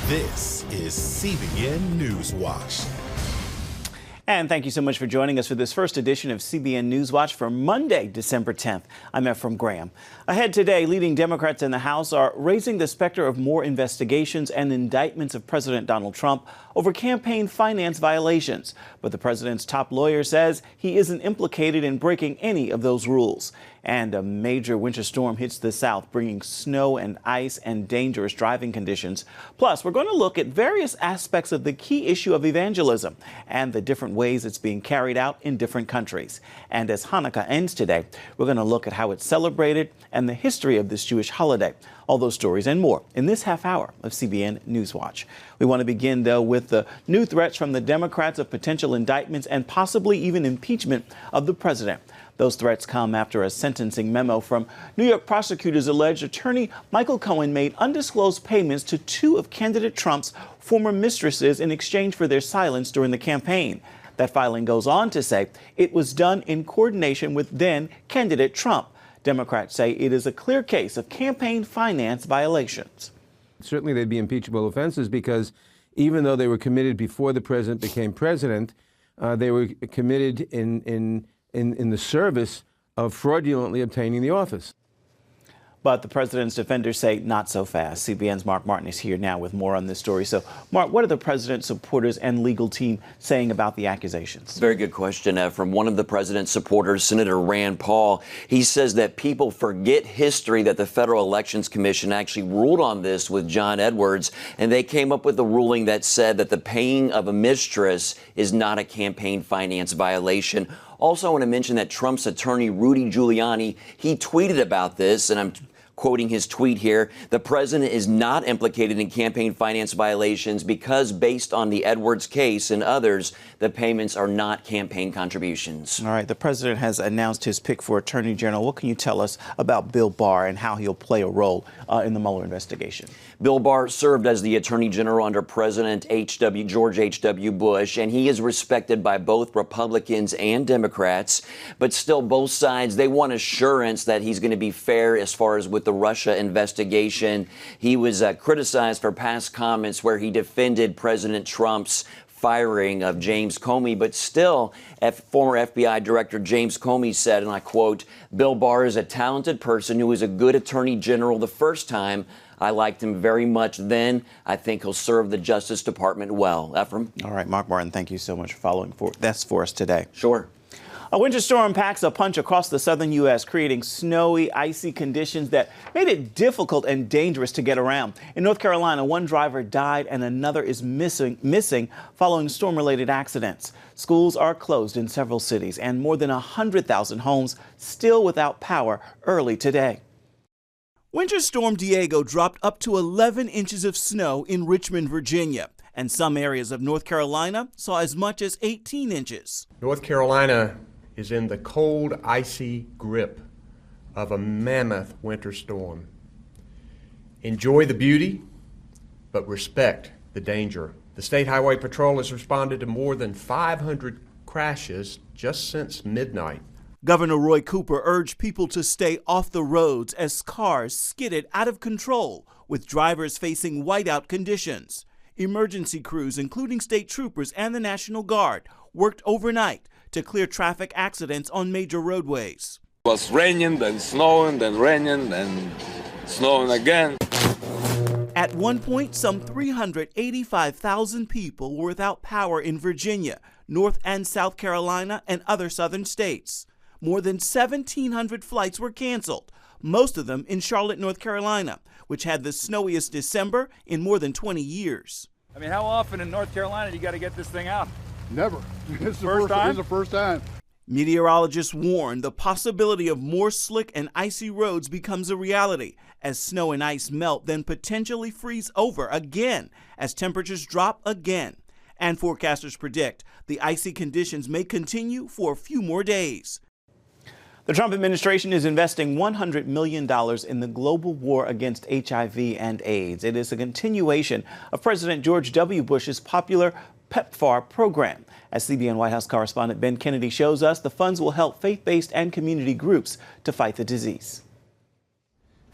This is CBN NewsWatch. And thank you so much for joining us for this first edition of CBN NewsWatch for Monday, December 10th. I'm Ephraim Graham. Ahead today, leading Democrats in the House are raising the specter of more investigations and indictments of President Donald Trump over campaign finance violations. But the president's top lawyer says he isn't implicated in breaking any of those rules. And a major winter storm hits the South, bringing snow and ice and dangerous driving conditions. Plus, we're going to look at various aspects of the key issue of evangelism and the different ways it's being carried out in different countries. And as Hanukkah ends today, we're going to look at how it's celebrated and the history of this Jewish holiday. All those stories and more in this half hour of CBN NewsWatch. We want to begin, though, with the new threats from the Democrats of potential indictments and possibly even impeachment of the president. Those threats come after a sentencing memo from New York prosecutors alleged attorney Michael Cohen made undisclosed payments to two of candidate Trump's former mistresses in exchange for their silence during the campaign. That filing goes on to say it was done in coordination with then candidate Trump. Democrats say it is a clear case of campaign finance violations. Certainly they'd be impeachable offenses because even though they were committed before the president became president, they were committed in the service of fraudulently obtaining the office. But the president's defenders say not so fast. CBN's Mark Martin is here now with more on this story. So, Mark, what are the president's supporters and legal team saying about the accusations? Very good question from one of the president's supporters, Senator Rand Paul. He says that people forget history, that the Federal Elections Commission actually ruled on this with John Edwards, and they came up with a ruling that said that the paying of a mistress is not a campaign finance violation. Also, I want to mention that Trump's attorney, Rudy Giuliani, he tweeted about this, and I'm quoting his tweet here. The president is not implicated in campaign finance violations because based on the Edwards case and others, the payments are not campaign contributions. All right. The president has announced his pick for attorney general. What can you tell us about Bill Barr and how he'll play a role in the Mueller investigation? Bill Barr served as the attorney general under President George H.W. Bush, and he is respected by both Republicans and Democrats. But still, both sides, they want assurance that he's going to be fair as far as with the Russia investigation. He was criticized for past comments where he defended President Trump's firing of James Comey, but still, former FBI Director James Comey said, and I quote, "Bill Barr is a talented person who was a good attorney general the first time. I liked him very much then. I think he'll serve the Justice Department well." Ephraim? All right, Mark Martin, thank you so much for following this for us today. Sure. A winter storm packs a punch across the southern U.S., creating snowy, icy conditions that made it difficult and dangerous to get around. In North Carolina, one driver died and another is missing following storm-related accidents. Schools are closed in several cities and more than 100,000 homes still without power early today. Winter Storm Diego dropped up to 11 inches of snow in Richmond, Virginia, and some areas of North Carolina saw as much as 18 inches. North Carolina is in the cold, icy grip of a mammoth winter storm. Enjoy the beauty, but respect the danger. The State Highway Patrol has responded to more than 500 crashes just since midnight. Governor Roy Cooper urged people to stay off the roads as cars skidded out of control, with drivers facing whiteout conditions. Emergency crews, including state troopers and the National Guard, worked overnight to clear traffic accidents on major roadways. It was raining, then snowing, then raining, then snowing again. At one point, some 385,000 people were without power in Virginia, North and South Carolina, and other southern states. More than 1,700 flights were canceled, most of them in Charlotte, North Carolina, which had the snowiest December in more than 20 years. I mean, how often in North Carolina do you got to get this thing out? Never. It's the first time. Meteorologists warn the possibility of more slick and icy roads becomes a reality as snow and ice melt, then potentially freeze over again as temperatures drop again. And forecasters predict the icy conditions may continue for a few more days. The Trump administration is investing $100 million in the global war against HIV and AIDS. It is a continuation of President George W. Bush's popular PEPFAR program. As CBN White House correspondent Ben Kennedy shows us, the funds will help faith-based and community groups to fight the disease.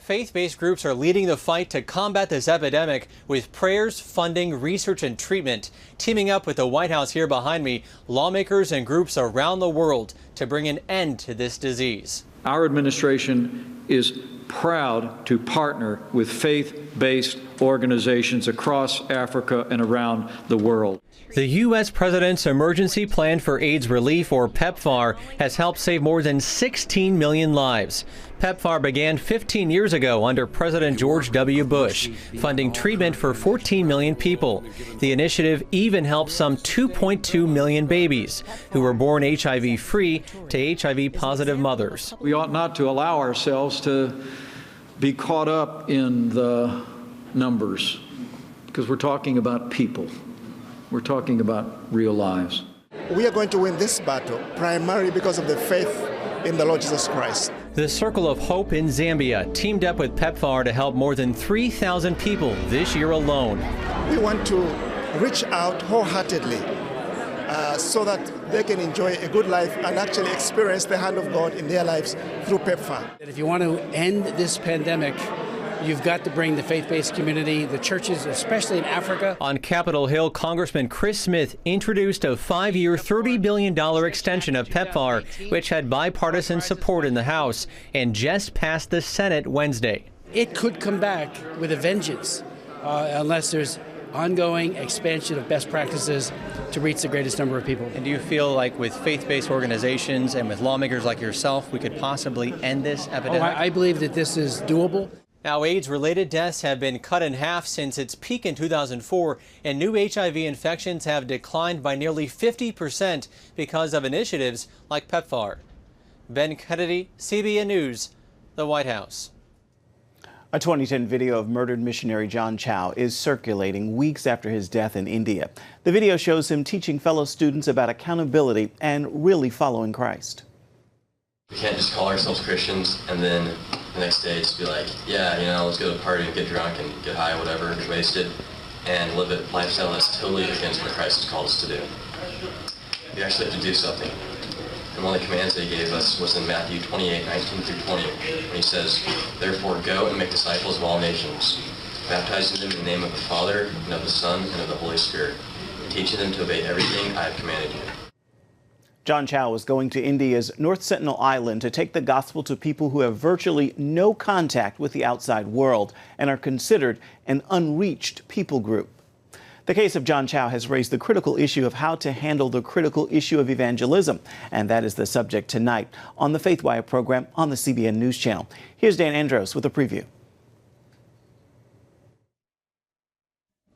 Faith-based groups are leading the fight to combat this epidemic with prayers, funding, research, and treatment. Teaming up with the White House here behind me, lawmakers and groups around the world to bring an end to this disease. Our administration is proud to partner with faith-based organizations across Africa and around the world. The U.S. President's Emergency Plan for AIDS Relief, or PEPFAR, has helped save more than 16 million lives. PEPFAR began 15 years ago under President George W. Bush, funding treatment for 14 million people. The initiative even helped some 2.2 million babies who were born HIV-free to HIV-positive mothers. We ought not to allow ourselves to be caught up in the numbers, because we're talking about people. We're talking about real lives. We are going to win this battle primarily because of the faith in the Lord Jesus Christ. The Circle of Hope in Zambia teamed up with PEPFAR to help more than 3,000 people this year alone. We want to reach out wholeheartedly so that they can enjoy a good life and actually experience the hand of God in their lives through PEPFAR. If you want to end this pandemic, you've got to bring the faith-based community, the churches, especially in Africa. On Capitol Hill, Congressman Chris Smith introduced a 5-year, $30 billion extension of PEPFAR, which had bipartisan support in the House and just passed the Senate Wednesday. It could come back with a vengeance unless there's ongoing expansion of best practices to reach the greatest number of people. And do you feel like with faith-based organizations and with lawmakers like yourself, we could possibly end this epidemic? I believe that this is doable. Now, AIDS-related deaths have been cut in half since its peak in 2004, and new HIV infections have declined by nearly 50% because of initiatives like PEPFAR. Ben Kennedy, CBN News, the White House. A 2010 video of murdered missionary John Chow is circulating weeks after his death in India. The video shows him teaching fellow students about accountability and really following Christ. We can't just call ourselves Christians and then the next day just be like, yeah, you know, let's go to a party and get drunk and get high, whatever, get wasted, and live a lifestyle that's totally against what Christ has called us to do. We actually have to do something. And one of the commands that he gave us was in Matthew 28:19-20, when he says, therefore go and make disciples of all nations, baptizing them in the name of the Father, and of the Son, and of the Holy Spirit, teaching them to obey everything I have commanded you. John Chow was going to India's North Sentinel Island to take the gospel to people who have virtually no contact with the outside world and are considered an unreached people group. The case of John Chow has raised the critical issue of how to handle the critical issue of evangelism, and that is the subject tonight on the Faithwire program on the CBN News Channel. Here's Dan Andros with a preview.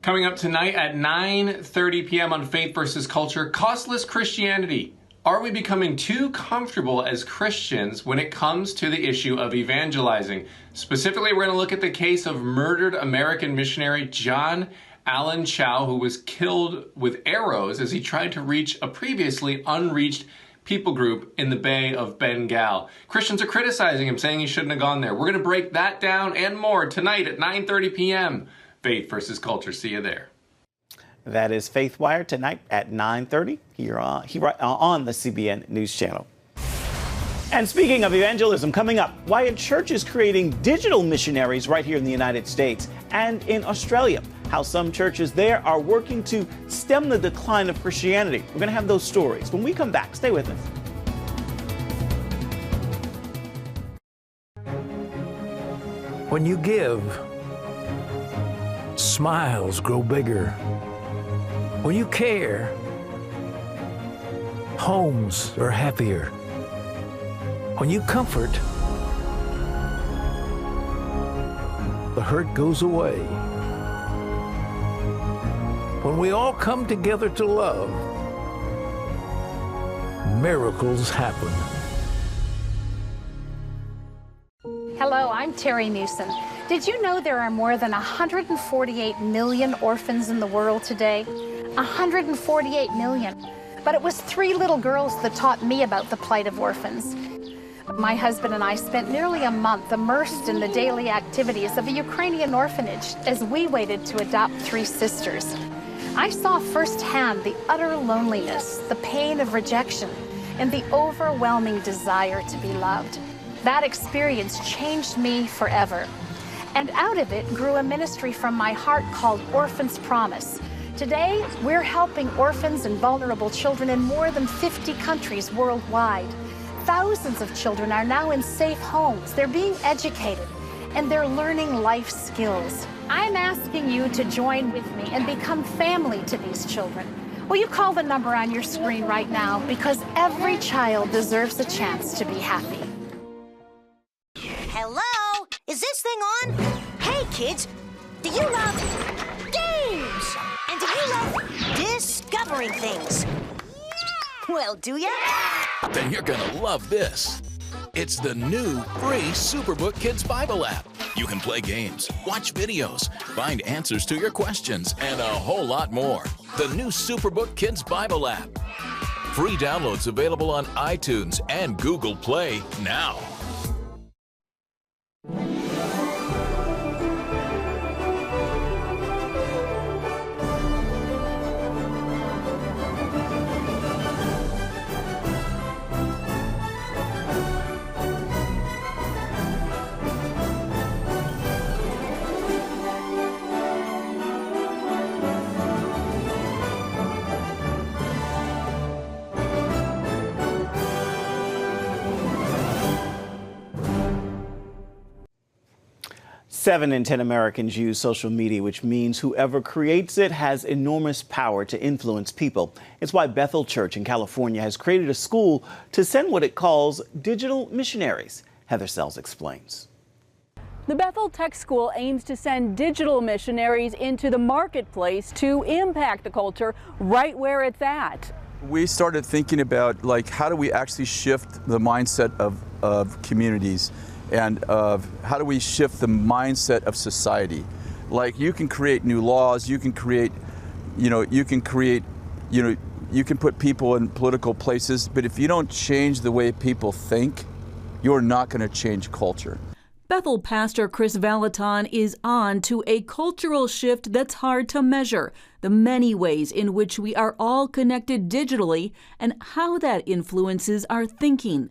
Coming up tonight at 9:30 p.m. on Faith vs. Culture, costless Christianity. Are we becoming too comfortable as Christians when it comes to the issue of evangelizing? Specifically, we're going to look at the case of murdered American missionary John Allen Chow, who was killed with arrows as he tried to reach a previously unreached people group in the Bay of Bengal. Christians are criticizing him, saying he shouldn't have gone there. We're going to break that down and more tonight at 9:30 p.m. Faith vs. Culture. See you there. That is Faithwire tonight at 9:30 here on the CBN News Channel. And speaking of evangelism, coming up, why a church is creating digital missionaries right here in the United States and in Australia. How some churches there are working to stem the decline of Christianity. We're going to have those stories when we come back. Stay with us. When you give, smiles grow bigger. When you care, homes are happier. When you comfort, the hurt goes away. When we all come together to love, miracles happen. Hello, I'm Terry Newsom. Did you know there are more than 148 million orphans in the world today? 148 million. But it was 3 little girls that taught me about the plight of orphans. My husband and I spent nearly a month immersed in the daily activities of a Ukrainian orphanage as we waited to adopt 3 sisters. I saw firsthand the utter loneliness, the pain of rejection, and the overwhelming desire to be loved. That experience changed me forever. And out of it grew a ministry from my heart called Orphans Promise. Today, we're helping orphans and vulnerable children in more than 50 countries worldwide. Thousands of children are now in safe homes. They're being educated, and they're learning life skills. I'm asking you to join with me and become family to these children. Will you call the number on your screen right now? Because every child deserves a chance to be happy. Hello? Is this thing on? Hey, kids, do you love games? And do you love discovering things? Well, do ya? Then you're gonna love this. It's the new free Superbook Kids Bible app. You can play games, watch videos, find answers to your questions, and a whole lot more. The new Superbook Kids Bible app. Free downloads available on iTunes and Google Play now. Seven in 10 Americans use social media, which means whoever creates it has enormous power to influence people. It's why Bethel Church in California has created a school to send what it calls digital missionaries. Heather Sells explains. The Bethel Tech School aims to send digital missionaries into the marketplace to impact the culture right where it's at. We started thinking about, like, how do we actually shift the mindset of communities, and of how do we shift the mindset of society. Like, you can create new laws, you can create, you can put people in political places, but if you don't change the way people think, you're not going to change culture. Bethel pastor Chris Valaton is on to a cultural shift that's hard to measure, the many ways in which we are all connected digitally and how that influences our thinking.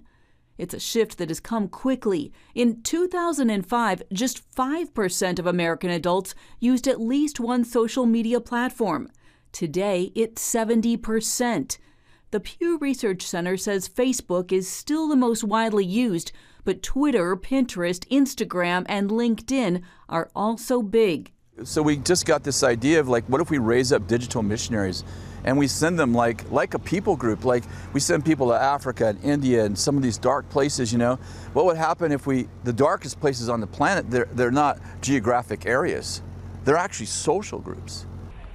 It's a shift that has come quickly. In 2005, just 5% of American adults used at least one social media platform. Today, it's 70%. The Pew Research Center says Facebook is still the most widely used, but Twitter, Pinterest, Instagram, and LinkedIn are also big. So we just got this idea of, like, what if we raise up digital missionaries and we send them like a people group, like we send people to Africa and India and some of these dark places, What would happen if the darkest places on the planet, they're not geographic areas, they're actually social groups.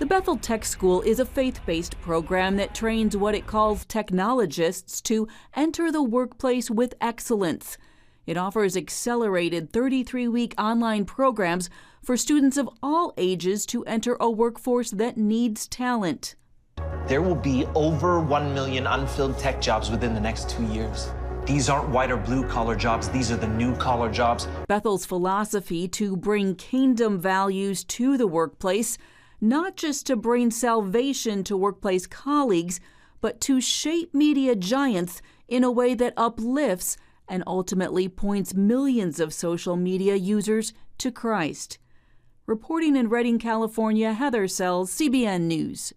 The Bethel Tech School is a faith-based program that trains what it calls technologists to enter the workplace with excellence. It offers accelerated 33-week online programs for students of all ages to enter a workforce that needs talent. There will be over 1 million unfilled tech jobs within the next 2 years. These aren't white or blue collar jobs, these are the new collar jobs. Bethel's philosophy to bring kingdom values to the workplace, not just to bring salvation to workplace colleagues, but to shape media giants in a way that uplifts and ultimately points millions of social media users to Christ. Reporting in Redding, California, Heather Sells, CBN News.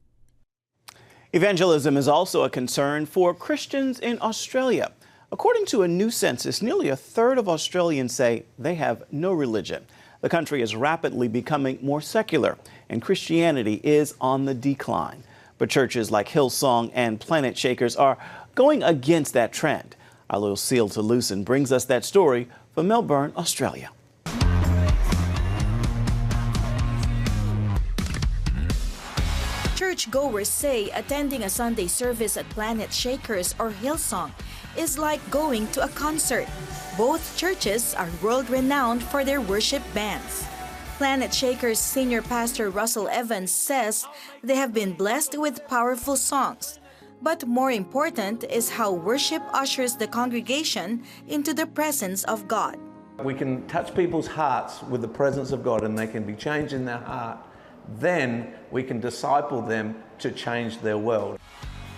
Evangelism is also a concern for Christians in Australia. According to a new census, nearly a third of Australians say they have no religion. The country is rapidly becoming more secular, and Christianity is on the decline. But churches like Hillsong and Planet Shakers are going against that trend. Our Lucille Toulousan brings us that story from Melbourne, Australia. Churchgoers say attending a Sunday service at Planet Shakers or Hillsong is like going to a concert. Both churches are world-renowned for their worship bands. Planet Shakers senior pastor Russell Evans says they have been blessed with powerful songs. But more important is how worship ushers the congregation into the presence of God. We can touch people's hearts with the presence of God and they can be changed in their heart. Then we can disciple them to change their world.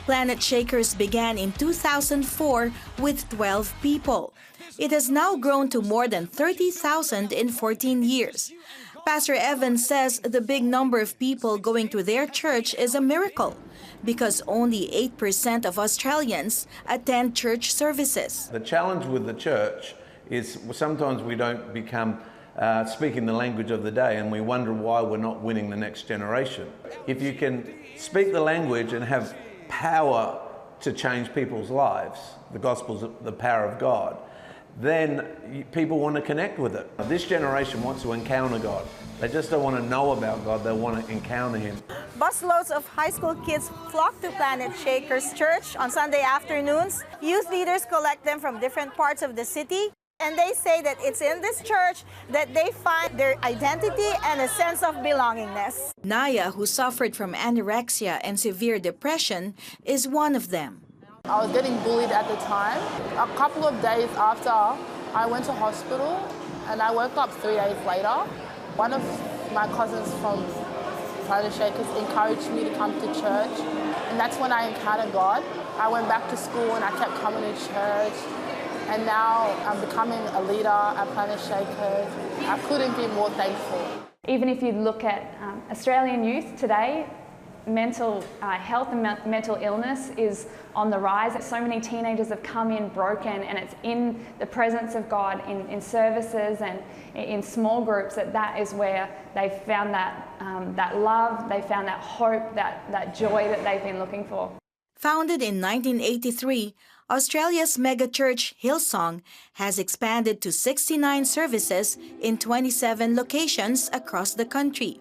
Planet Shakers began in 2004 with 12 people. It has now grown to more than 30,000 in 14 years. Pastor Evans says the big number of people going to their church is a miracle because only 8% of Australians attend church services. The challenge with the church is sometimes we don't become speaking the language of the day and we wonder why we're not winning the next generation. If you can speak the language and have power to change people's lives, the gospel's the power of God, then people want to connect with it. This generation wants to encounter God. They just don't want to know about God, they want to encounter Him. Busloads of high school kids flock to Planet Shakers Church on Sunday afternoons. Youth leaders collect them from different parts of the city, and they say that it's in this church that they find their identity and a sense of belongingness. Naya, who suffered from anorexia and severe depression, is one of them. I was getting bullied at the time. A couple of days after, I went to hospital and I woke up 3 days later. One of my cousins from Planet Shakers encouraged me to come to church, and that's when I encountered God. I went back to school and I kept coming to church, and now I'm becoming a leader at Planet Shakers. I couldn't be more thankful. Even if you look at Australian youth today, mental health and mental illness is on the rise. So many teenagers have come in broken, and it's in the presence of God in services and in small groups that is where they've found that love, they found that hope, that joy that they've been looking for. Founded in 1983, Australia's megachurch Hillsong has expanded to 69 services in 27 locations across the country.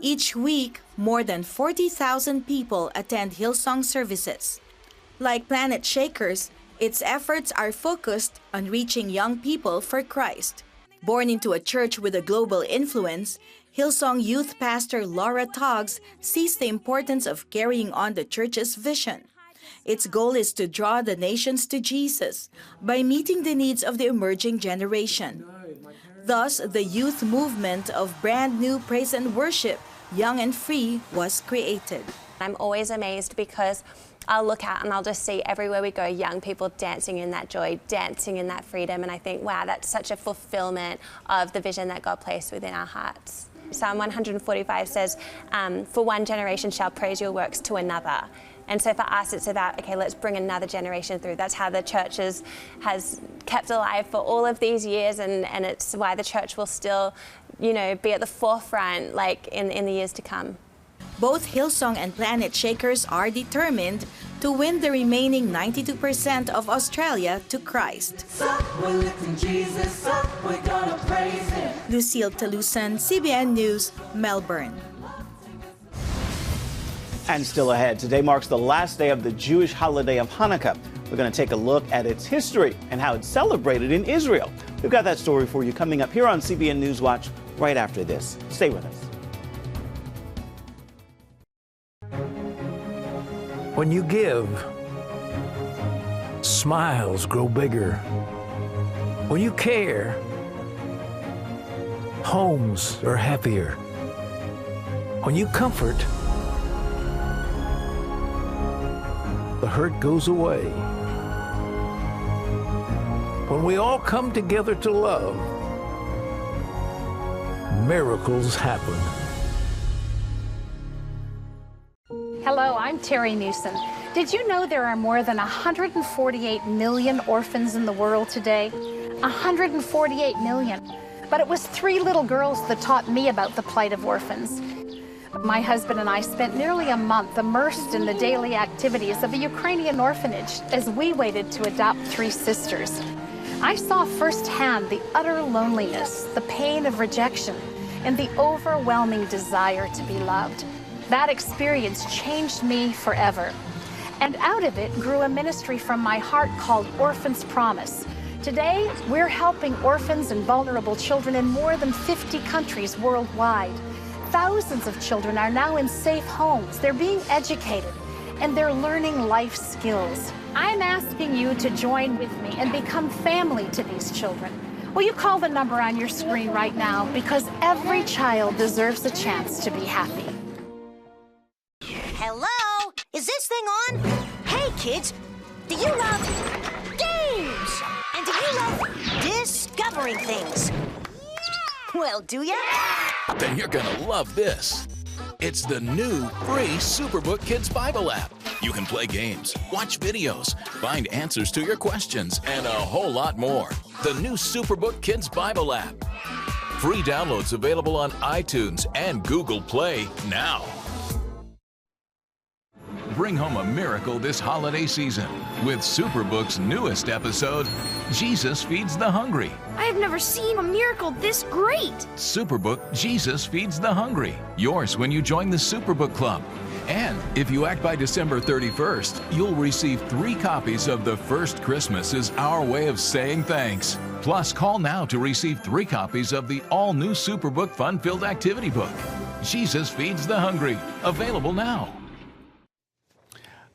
Each week, more than 40,000 people attend Hillsong services. Like Planet Shakers, its efforts are focused on reaching young people for Christ. Born into a church with a global influence, Hillsong youth pastor Laura Toggs sees the importance of carrying on the church's vision. Its goal is to draw the nations to Jesus by meeting the needs of the emerging generation. Thus, the youth movement of brand new praise and worship, Young and Free, was created. I'm always amazed because I'll look out and I'll just see everywhere we go young people dancing in that joy, dancing in that freedom, and I think, wow, that's such a fulfillment of the vision that God placed within our hearts. Psalm 145 says, for one generation shall praise your works to another. And so for us, it's about, okay, let's bring another generation through. That's how the church has kept alive for all of these years, and it's why the church will still, be at the forefront, like in the years to come. Both Hillsong and Planet Shakers are determined to win the remaining 92% of Australia to Christ. Lucille Talusan, CBN News, Melbourne. And still ahead, today marks the last day of the Jewish holiday of Hanukkah. We're going to take a look at its history and how it's celebrated in Israel. We've got that story for you coming up here on CBN NewsWatch right after this. Stay with us. When you give, smiles grow bigger. When you care, homes are happier. When you comfort, the hurt goes away. When we all come together to love, miracles happen. Hello, I'm Terry Newsom. Did you know there are more than 148 million orphans in the world today? 148 million. But it was 3 little girls that taught me about the plight of orphans. My husband and I spent nearly a month immersed in the daily activities of a Ukrainian orphanage as we waited to adopt 3 sisters. I saw firsthand the utter loneliness, the pain of rejection, and the overwhelming desire to be loved. That experience changed me forever. And out of it grew a ministry from my heart called Orphans Promise. Today, we're helping orphans and vulnerable children in more than 50 countries worldwide. Thousands of children are now in safe homes. They're being educated, and they're learning life skills. I'm asking you to join with me and become family to these children. Will you call the number on your screen right now? Because every child deserves a chance to be happy. Hello? Is Is this thing on? Hey, kids, do you love games? And do you love discovering things? Well, do ya? Then you're gonna love this. It's the new free Superbook Kids Bible app. You can play games, watch videos, find answers to your questions, and a whole lot more. The new Superbook Kids Bible app. Free downloads available on iTunes and Google Play now. Bring home a miracle this holiday season with Superbook's newest episode, Jesus Feeds the Hungry. I have never seen a miracle this great. Superbook Jesus Feeds the Hungry. Yours when you join the Superbook Club. And if you act by December 31st, you'll receive 3 copies of The First Christmas is Our Way of Saying Thanks. Plus, call now to receive 3 copies of the all-new Superbook Fun-Filled Activity Book, Jesus Feeds the Hungry. Available now.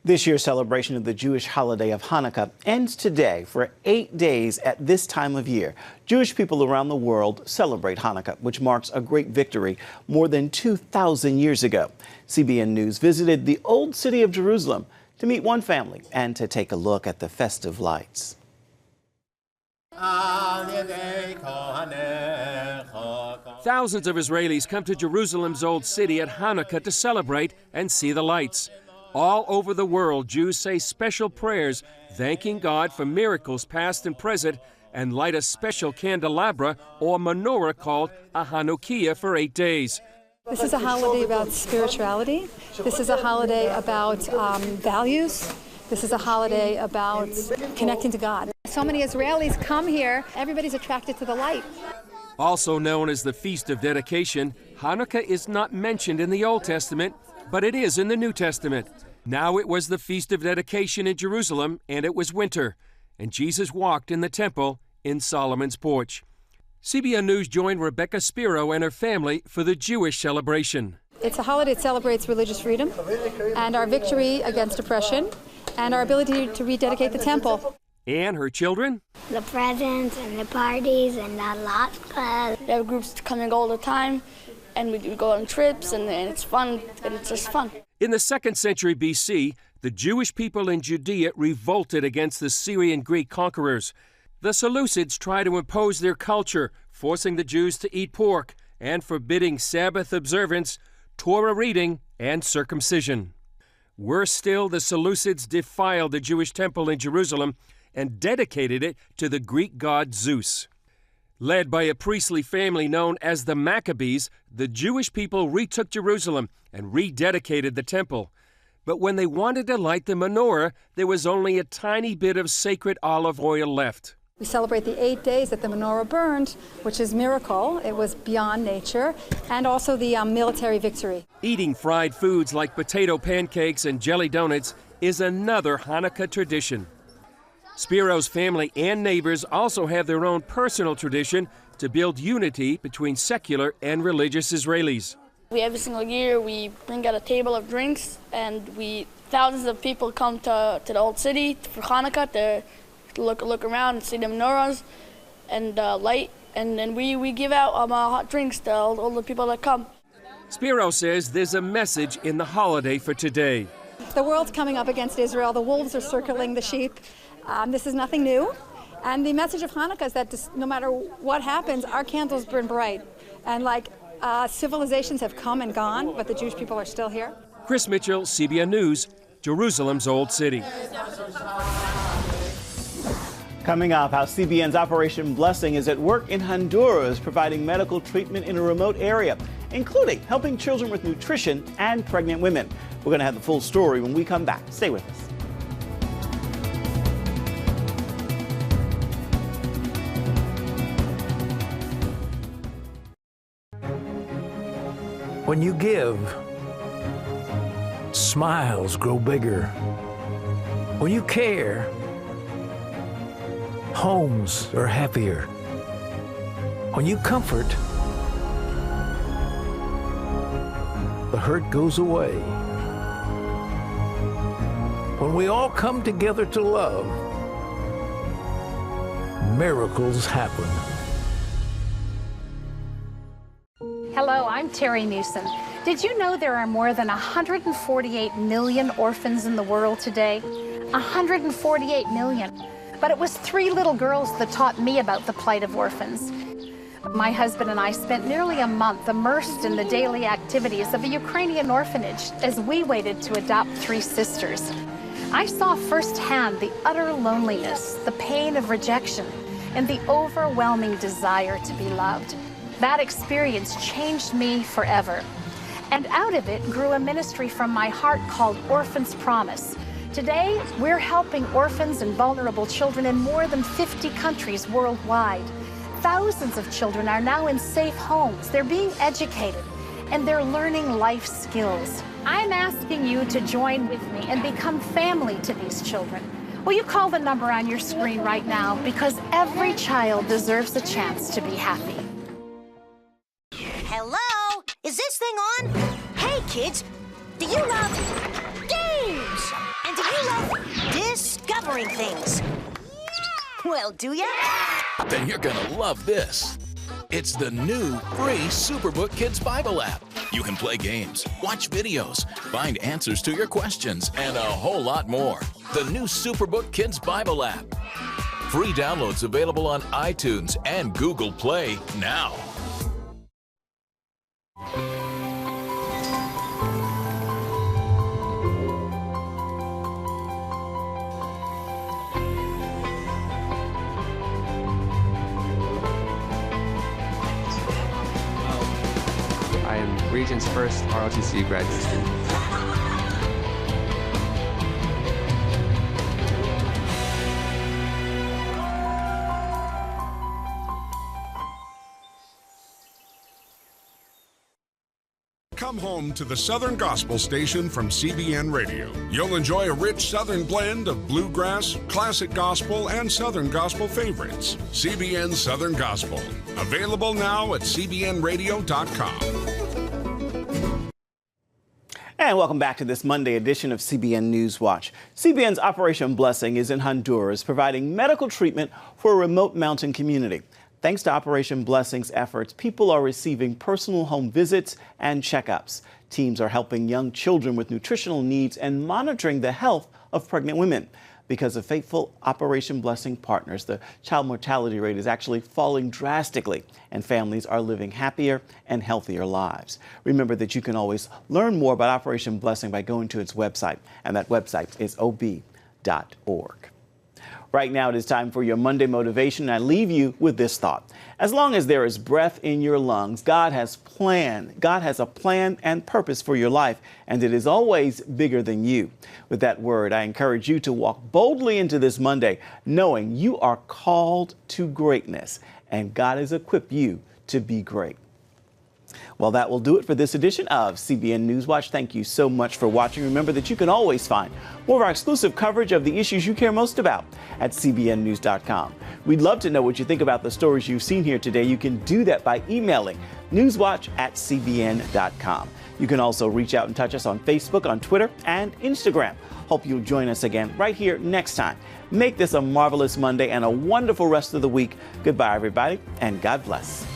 This year's celebration of the Jewish holiday of Hanukkah ends today for 8 days at this time of year. Jewish people around the world celebrate Hanukkah, which marks a great victory more than 2,000 years ago. CBN News visited the old city of Jerusalem to meet one family and to take a look at the festive lights. Thousands of Israelis come to Jerusalem's old city at Hanukkah to celebrate and see the lights. All over the world, Jews say special prayers, thanking God for miracles past and present, and light a special candelabra or menorah called a Hanukkah for 8 days. This is a holiday about spirituality. This is a holiday about values. This is a holiday about connecting to God. So many Israelis come here. Everybody's attracted to the light. Also known as the Feast of Dedication, Hanukkah is not mentioned in the Old Testament, but it is in the New Testament. Now it was the Feast of Dedication in Jerusalem, and it was winter, and Jesus walked in the temple in Solomon's porch. CBN News joined Rebecca Spiro and her family for the Jewish celebration. It's a holiday that celebrates religious freedom and our victory against oppression and our ability to rededicate the temple. And her children? The presents and the parties and the lots class. We have groups coming all the time, and we go on trips, and it's fun, and it's just fun. In the 2nd century BC, the Jewish people in Judea revolted against the Syrian Greek conquerors. The Seleucids tried to impose their culture, forcing the Jews to eat pork and forbidding Sabbath observance, Torah reading, and circumcision. Worse still, the Seleucids defiled the Jewish temple in Jerusalem and dedicated it to the Greek god Zeus. Led by a priestly family known as the Maccabees, the Jewish people retook Jerusalem and rededicated the temple. But when they wanted to light the menorah, there was only a tiny bit of sacred olive oil left. We celebrate the 8 days that the menorah burned, which is a miracle. It was beyond nature, and also the military victory. Eating fried foods like potato pancakes and jelly donuts is another Hanukkah tradition. Spiro's family and neighbors also have their own personal tradition to build unity between secular and religious Israelis. Every single year we bring out a table of drinks, and thousands of people come to the old city for Hanukkah to look around and see the menorahs and light, and then we give out hot drinks to all the people that come. Spiro says there's a message in the holiday for today. The world's coming up against Israel. The wolves are circling the sheep. This is nothing new. And the message of Hanukkah is that no matter what happens, our candles burn bright. And civilizations have come and gone, but the Jewish people are still here. Chris Mitchell, CBN News, Jerusalem's Old City. Coming up, how CBN's Operation Blessing is at work in Honduras, providing medical treatment in a remote area, including helping children with nutrition and pregnant women. We're going to have the full story when we come back. Stay with us. When you give, smiles grow bigger. When you care, homes are happier. When you comfort, the hurt goes away. When we all come together to love, miracles happen. Hello, I'm Terry Newsom. Did you know there are more than 148 million orphans in the world today? 148 million. But it was 3 little girls that taught me about the plight of orphans. My husband and I spent nearly a month immersed in the daily activities of a Ukrainian orphanage as we waited to adopt 3 sisters. I saw firsthand the utter loneliness, the pain of rejection, and the overwhelming desire to be loved. That experience changed me forever. And out of it grew a ministry from my heart called Orphans Promise. Today, we're helping orphans and vulnerable children in more than 50 countries worldwide. Thousands of children are now in safe homes. They're being educated, and they're learning life skills. I'm asking you to join with me and become family to these children. Will you call the number on your screen right now? Because every child deserves a chance to be happy. Hello? Is this thing on? Hey, kids, do you love games? And do you love discovering things? Well, do ya? Then you're gonna love this. It's the new free Superbook Kids Bible app. You can play games, watch videos, find answers to your questions, and a whole lot more. The new Superbook Kids Bible app. Free downloads available on iTunes and Google Play now. I am Region's first ROTC graduate student. Come home to the Southern Gospel Station from CBN Radio. You'll enjoy a rich Southern blend of bluegrass, classic gospel, and Southern Gospel favorites. CBN Southern Gospel. Available now at cbnradio.com. And welcome back to this Monday edition of CBN NewsWatch. CBN's Operation Blessing is in Honduras, providing medical treatment for a remote mountain community. Thanks to Operation Blessing's efforts, people are receiving personal home visits and checkups. Teams are helping young children with nutritional needs and monitoring the health of pregnant women. Because of faithful Operation Blessing partners, the child mortality rate is actually falling drastically, and families are living happier and healthier lives. Remember that you can always learn more about Operation Blessing by going to its website, and that website is ob.org. Right now, it is time for your Monday motivation, and I leave you with this thought. As long as there is breath in your lungs, God has a plan and purpose for your life, and it is always bigger than you. With that word, I encourage you to walk boldly into this Monday, knowing you are called to greatness, and God has equipped you to be great. Well, that will do it for this edition of CBN NewsWatch. Thank you so much for watching. Remember that you can always find more of our exclusive coverage of the issues you care most about at cbnnews.com. We'd love to know what you think about the stories you've seen here today. You can do that by emailing newswatch@cbn.com. You can also reach out and touch us on Facebook, on Twitter, and Instagram. Hope you'll join us again right here next time. Make this a marvelous Monday and a wonderful rest of the week. Goodbye, everybody, and God bless.